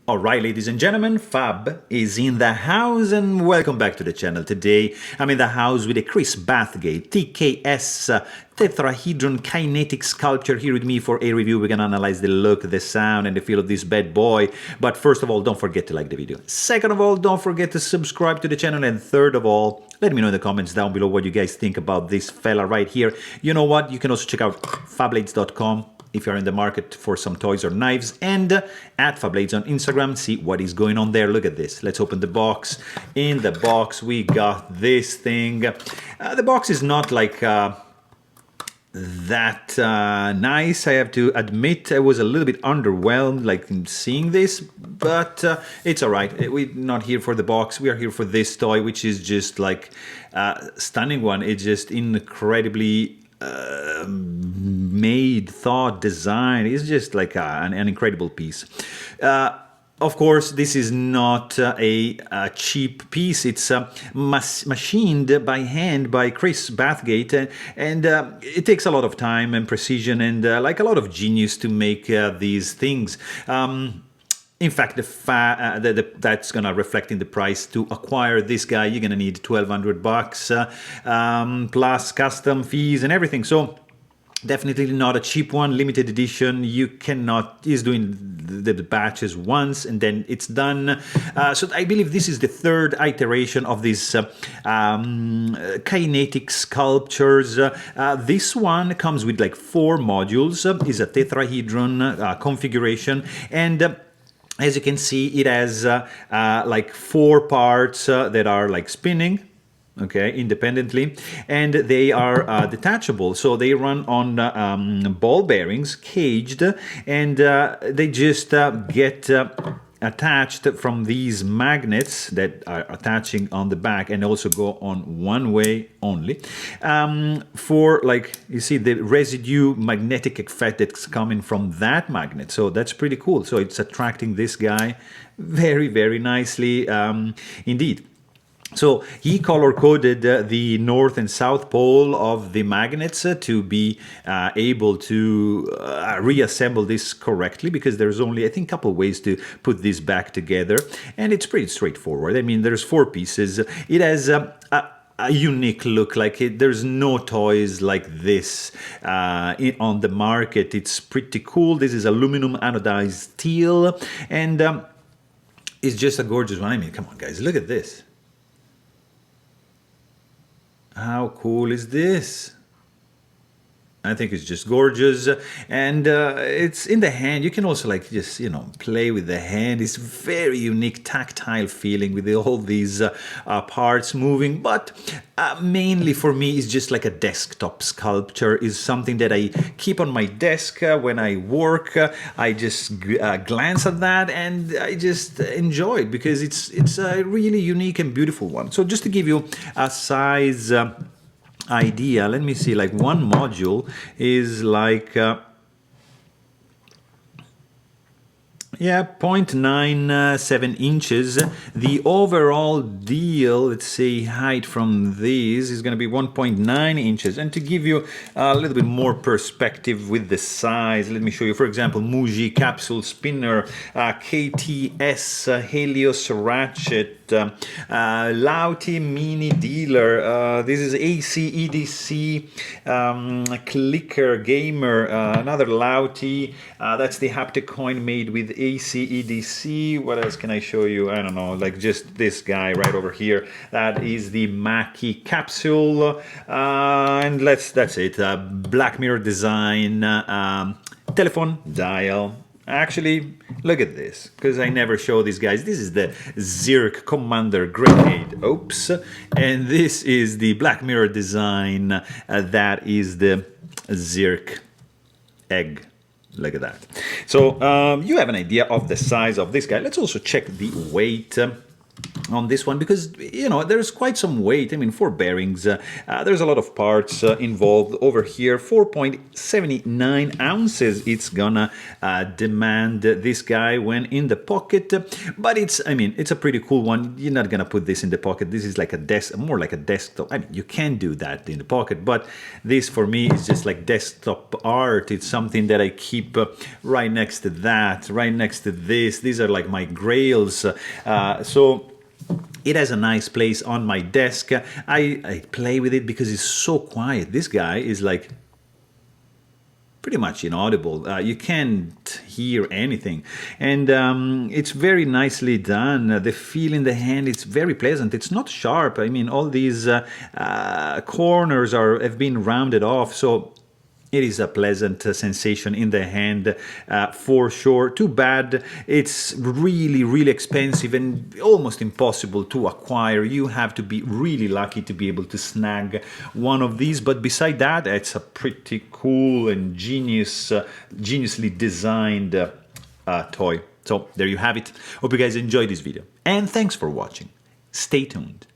Alright, ladies and gentlemen, Fab is in the house and welcome back to the channel. Today I'm in the house with a Chris Bathgate TKS Tetrahedron Kinetic sculpture here with me for a review. We're gonna analyze the look, the sound and the feel of this bad boy. But first of all, don't forget to like the video. Second of all, don't forget to subscribe to the channel. And third of all, let me know in the comments down below what you guys think about this fella right here. You know what? You can also check out Fablades.com if you're in the market for some toys or knives, and at Fablades on Instagram, see what is going on there. Look at this. Let's open the box. In the box, we got this thing. The box is not like that nice, I have to admit. I was a little bit underwhelmed like in seeing this, but it's all right. We're not here for the box. We are here for this toy, which is just like stunning one. It's just incredibly made, thought, design. Is just like an incredible piece. Of course, this is not a cheap piece. It's machined by hand by Chris Bathgate, and it takes a lot of time and precision and like a lot of genius to make these things. In fact, that's gonna reflect in the price. To acquire this guy, you're gonna need $1,200 plus custom fees and everything. So definitely not a cheap one. Limited edition. You cannot. He's doing the batches once and then it's done. So I believe this is the third iteration of these kinetic sculptures. This one comes with like 4 modules. Is a tetrahedron configuration, and as you can see, it has like 4 parts that are like spinning, okay, independently, and they are detachable. So they run on ball bearings, caged, and they just get attached from these magnets that are attaching on the back and also go on one way only. For like, you see the residue magnetic effect that's coming from that magnet. So that's pretty cool. So it's attracting this guy very, very nicely indeed. So he color-coded the north and south pole of the magnets to be able to reassemble this correctly, because there's only, I think, a couple of ways to put this back together, and it's pretty straightforward. I mean, there's 4 pieces. It has a unique look. Like there's no toys like this on the market. It's pretty cool. This is aluminum anodized steel, and it's just a gorgeous one. I mean, come on, guys, look at this. How cool is this? I think it's just gorgeous, and it's in the hand. You can also like just, you know, play with the hand. It's very unique tactile feeling with all these parts moving, but mainly for me it's just like a desktop sculpture. Is something that I keep on my desk when I work. I just glance at that and I just enjoy it because it's a really unique and beautiful one. So just to give you a size idea, let me see, like one module is like 0.97 inches. The overall deal, let's say height from these, is going to be 1.9 inches. And to give you a little bit more perspective with the size, let me show you, for example, Muji capsule spinner, KTS Helios ratchet, Lauti mini dealer, this is ACEDC clicker gamer, another Lauti, that's the haptic coin made with ACEDC. What else can I show you? I don't know, like just this guy right over here. That is the Maki capsule, and that's it. Black mirror design, telephone dial. Actually, look at this, because I never show these guys. This is the Zirk Commander Grenade. Oops. And this is the Black Mirror design. That is the Zirk Egg. Look at that. So you have an idea of the size of this guy. Let's also check the weight. on this one because, you know, there's quite some weight. I mean, 4 bearings, there's a lot of parts involved over here. 4.79 ounces it's gonna demand this guy when in the pocket, but it's, I mean, it's a pretty cool one. You're not gonna put this in the pocket. This is like a desk, more like a desktop. I mean, you can do that in the pocket, but this for me is just like desktop art. It's something that I keep right next to that, right next to this. These are like my grails. So it has a nice place on my desk. I play with it because it's so quiet. This guy is like pretty much inaudible. You can't hear anything. And it's very nicely done. The feel in the hand, it's very pleasant. It's not sharp. I mean, all these corners have been rounded off. So it is a pleasant sensation in the hand for sure. Too bad it's really, really expensive and almost impossible to acquire. You have to be really lucky to be able to snag one of these. But beside that, it's a pretty cool and geniusly designed toy. So there you have it. Hope you guys enjoyed this video. And thanks for watching. Stay tuned.